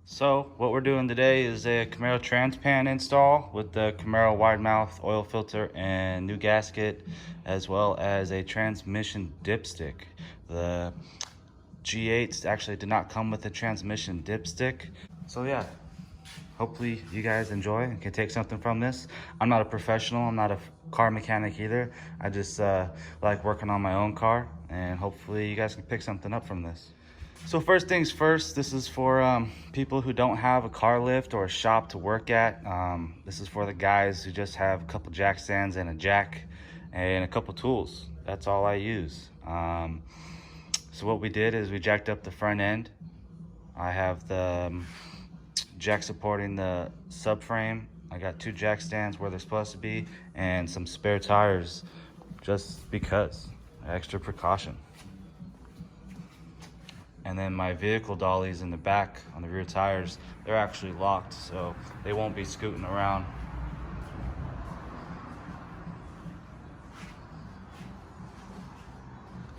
So what we're doing today is a Camaro trans pan install with the Camaro wide mouth oil filter and new gasket, as well as a transmission dipstick. The G8s actually did not come with a transmission dipstick. So yeah, hopefully you guys enjoy and can take something from this. I'm not a professional, I'm not a car mechanic either. I just like working on my own car, and hopefully you guys can pick something up from this. So first things first, this is for people who don't have a car lift or a shop to work at. This is for the guys who just have a couple jack stands and a jack and a couple tools. That's all I use. So what we did is we jacked up the front end. I have the jack supporting the subframe. I got 2 jack stands where they're supposed to be and some spare tires just because, extra precaution. And then my vehicle dollies in the back on the rear tires, they're actually locked, so they won't be scooting around.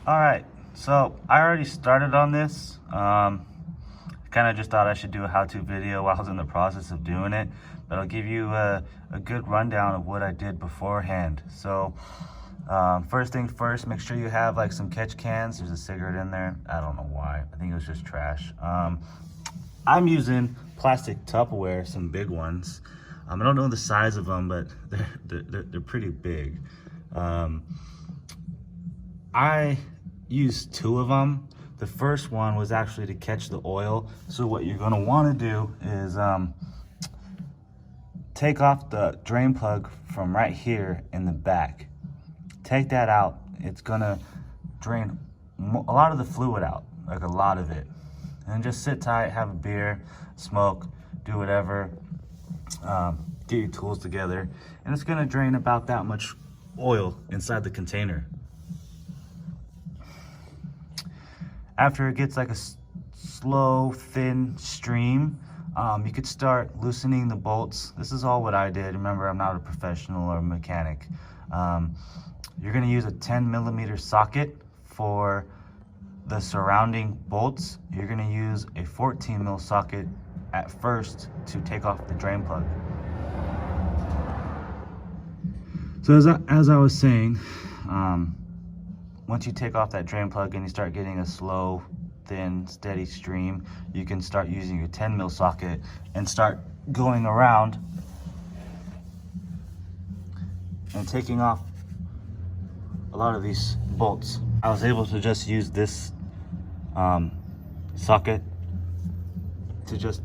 All right, so I already started on this. Kind of just thought I should do a how-to video while I was in the process of doing it, but I'll give you a good rundown of what I did beforehand. So first thing first, make sure you have like some catch cans. There's a cigarette in there. I don't know why. I think it was just trash. I'm using plastic Tupperware, some big ones. I don't know the size of them, but they're pretty big. I used 2 of them. The first one was actually to catch the oil. So what you're gonna wanna do is take off the drain plug from right here in the back. Take that out. It's gonna drain a lot of the fluid out, like a lot of it. And just sit tight, have a beer, smoke, do whatever, get your tools together, and it's gonna drain about that much oil inside the container. After it gets like a slow, thin stream, you could start loosening the bolts. This is all what I did. Remember, I'm not a professional or a mechanic. You're gonna use a 10mm socket for the surrounding bolts. You're gonna use a 14mm socket at first to take off the drain plug. So as I was saying, once you take off that drain plug and you start getting a slow, thin, steady stream, you can start using your 10mm socket and start going around and taking off a lot of these bolts. I was able to just use this socket to just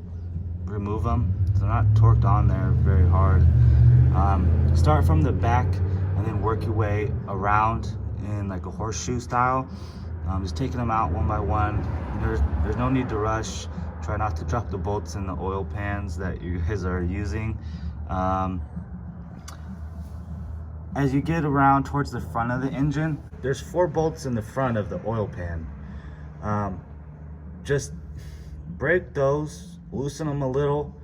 remove them. They're not torqued on there very hard. Start from the back and then work your way around in like a horseshoe style. Just taking them out one by one. There's no need to rush. Try not to drop the bolts in the oil pans that you guys are using. As you get around towards the front of the engine, there's 4 bolts in the front of the oil pan. Just break those, loosen them a little.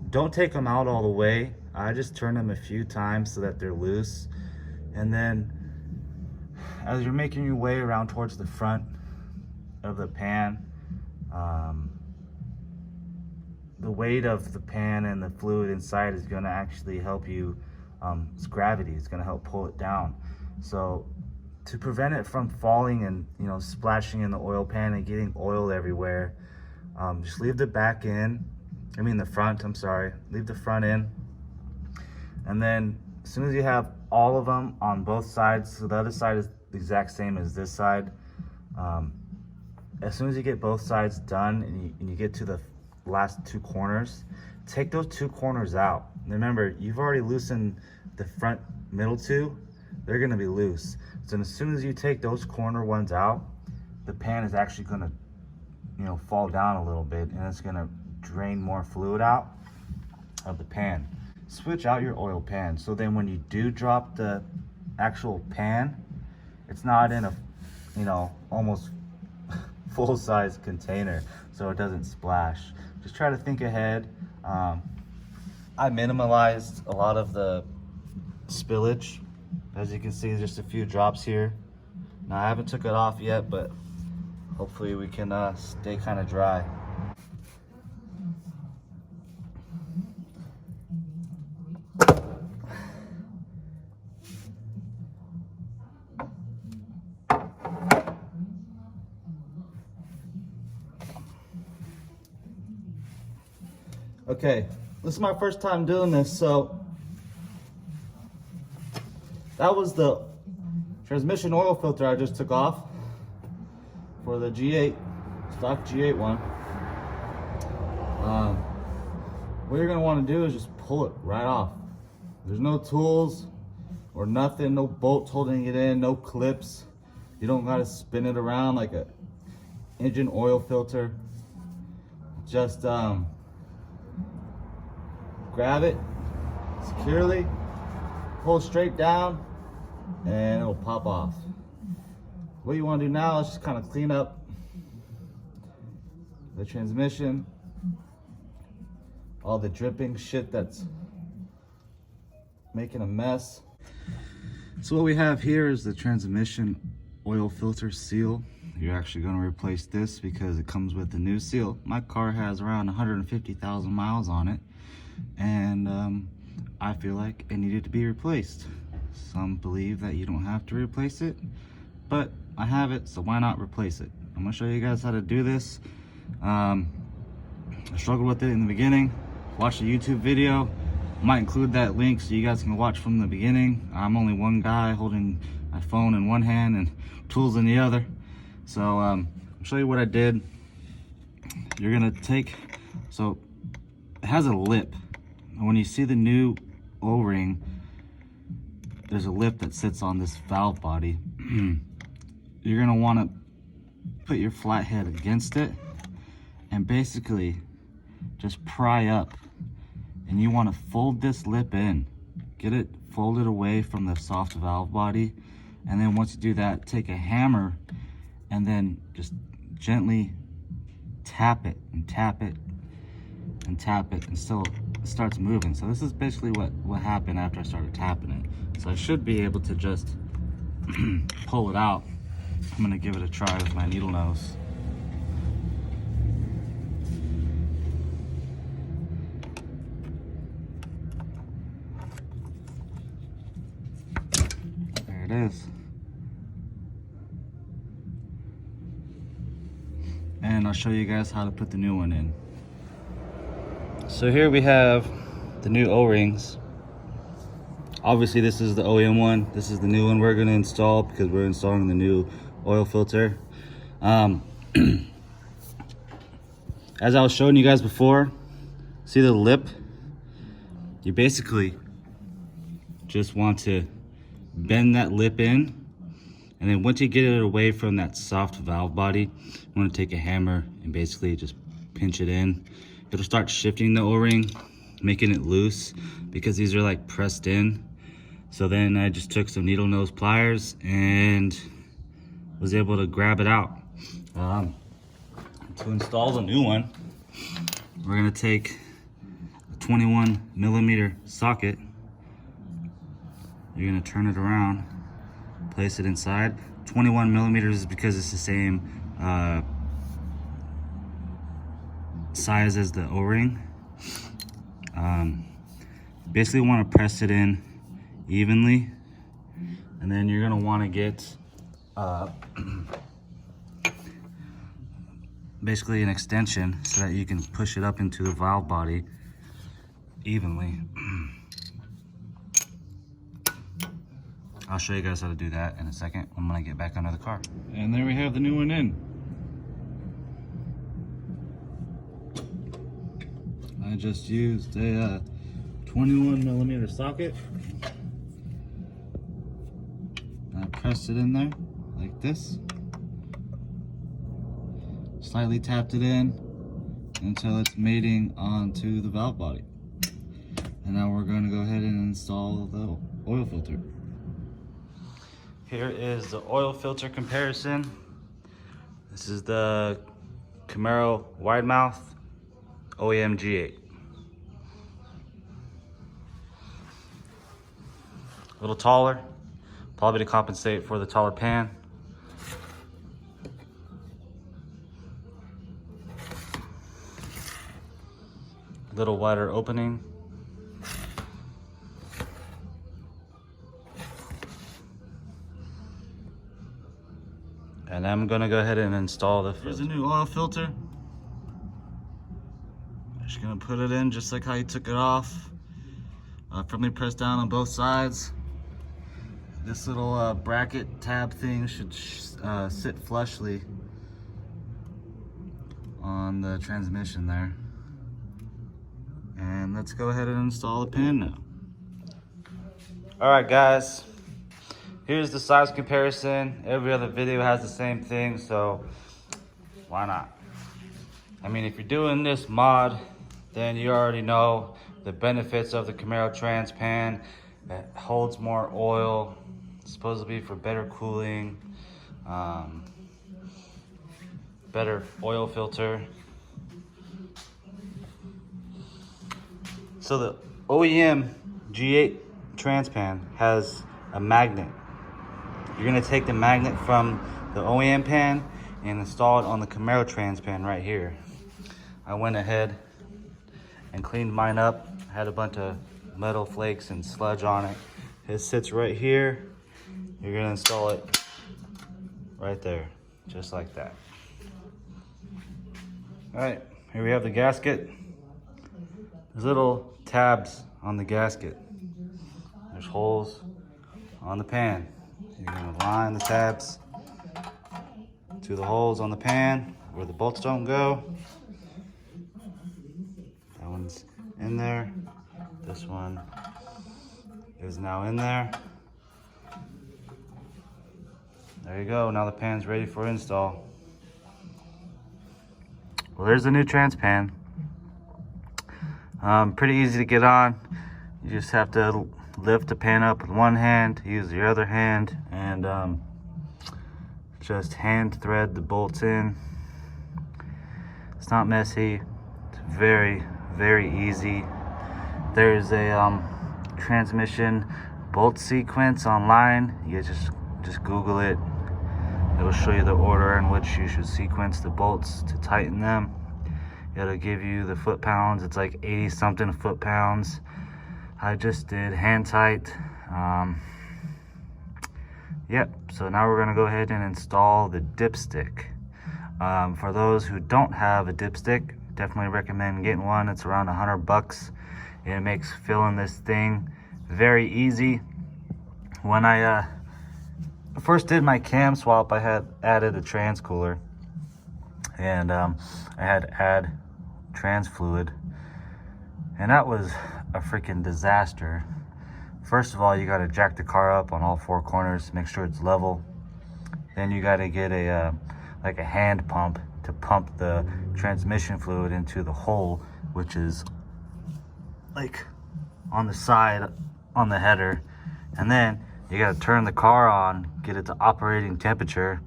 Don't take them out all the way. I just turn them a few times so that they're loose. And then as you're making your way around towards the front of the pan, the weight of the pan and the fluid inside is gonna actually help you. It's gravity, it's gonna help pull it down. So to prevent it from falling and splashing in the oil pan and getting oil everywhere, just leave the back in, the front, I'm sorry, leave the front in. And then as soon as you have all of them on both sides, so the other side is the exact same as this side, as soon as you get both sides done and you get to the last 2 corners, take those 2 corners out. Remember, you've already loosened the front middle 2, they're gonna be loose. So as soon as you take those corner ones out, the pan is actually gonna fall down a little bit, and it's gonna drain more fluid out of the pan. Switch out your oil pan, so then when you do drop the actual pan, it's not in a almost full-size container, so it doesn't splash. Just try to think ahead. I minimalized a lot of the spillage. As you can see, there's just a few drops here. Now I haven't took it off yet, but hopefully we can stay kind of dry. Okay, this is my first time doing this, so that was the transmission oil filter I just took off for the G8, stock G8 one. What you're gonna want to do is just pull it right off. There's no tools or nothing, no bolts holding it in, no clips. You don't gotta spin it around like a engine oil filter. Just grab it securely, pull straight down, and it'll pop off. What you want to do now is just kind of clean up the transmission, all the dripping shit that's making a mess. So what we have here is the transmission oil filter seal. You're actually going to replace this because it comes with the new seal. My car has around 150,000 miles on it, and I feel like it needed to be replaced. Some believe that you don't have to replace it, but I have it, so why not replace it? I'm going to show you guys how to do this. I struggled with it in the beginning. Watch the YouTube video. Might include that link so you guys can watch from the beginning. I'm only one guy holding my phone in one hand and tools in the other. So I'll show you what I did. You're gonna take, so it has a lip. When you see the new O-ring, there's a lip that sits on this valve body. You're gonna wanna put your flathead against it and basically just pry up. And you wanna fold this lip in. Get it folded away from the soft valve body. And then once you do that, take a hammer and then just gently tap it and tap it and tap it until it starts moving. So this is basically what happened after I started tapping it. So I should be able to just pull it out. I'm gonna give it a try with my needle nose. There it is. And I'll show you guys how to put the new one in. So here we have the new O-rings. Obviously this is the OEM one. This is the new one we're gonna install because we're installing the new oil filter. As I was showing you guys before, see the lip? You basically just want to bend that lip in, and then once you get it away from that soft valve body, you want to take a hammer and basically just pinch it in. It'll start shifting the O-ring, making it loose because these are like pressed in. So then I just took some needle nose pliers and was able to grab it out. To install the new one, we're gonna take a 21mm socket. You're gonna turn it around, place it inside. 21mm is because it's the same size as the O-ring. Basically want to press it in evenly, and then you're gonna want to get basically an extension so that you can push it up into the valve body evenly. I'll show you guys how to do that in a second when I get back under the car. And there we have the new one in. I just used a 21mm socket. I pressed it in there like this. Slightly tapped it in until it's mating onto the valve body. And now we're going to go ahead and install the oil filter. Here is the oil filter comparison. This is the Camaro wide mouth OEM G8. A little taller, probably to compensate for the taller pan. A little wider opening. And I'm gonna go ahead and install the filter. Here's a new oil filter. As you Gonna put it in just like how you took it off. Firmly press down on both sides. This little bracket tab thing should sit flushly on the transmission there. And let's go ahead and install the pan now. All right, guys. Here's the size comparison. Every other video has the same thing, so why not? I mean, if you're doing this mod, then you already know the benefits of the Camaro Trans Pan. It holds more oil, supposed to be for better cooling, better oil filter. So the OEM G8 Trans Pan has a magnet. You're gonna take the magnet from the OEM pan and install it on the Camaro Trans Pan right here. I went ahead and cleaned mine up. Had a bunch of metal flakes and sludge on it. It sits right here. You're gonna install it right there, just like that. All right, here we have the gasket. There's little tabs on the gasket. There's holes on the pan. You're gonna line the tabs to the holes on the pan where the bolts don't go. That one's in there. This one is now in there. There you go. Now the pan's ready for install. Well, there's the new Trans Pan. Pretty easy to get on. You just have to lift the pan up with one hand, use your other hand, and just hand thread the bolts in. It's not messy. It's very, very easy. There's a transmission bolt sequence online. You just Google it. It'll show you the order in which you should sequence the bolts to tighten them. It'll give you the foot-pounds. It's like 80 something foot-pounds. I just did hand tight. Yep, so now we're gonna go ahead and install the dipstick. For those who don't have a dipstick, definitely recommend getting one. It's around $100. It makes filling this thing very easy. When I first did my cam swap, I had added a trans cooler, and I had to add trans fluid, and that was a freaking disaster. First of all, you got to jack the car up on all four corners, make sure it's level. Then you got to get a like a hand pump to pump the transmission fluid into the hole, which is like on the side on the header. And then you got to turn the car on, get it to operating temperature.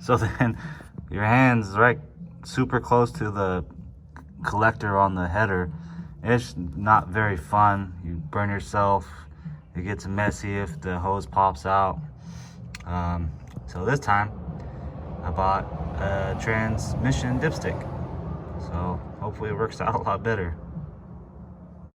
So then your hand's right super close to the collector on the header. It's not very fun. You burn yourself. It gets messy if the hose pops out. So this time I bought a transmission dipstick. So hopefully it works out a lot better.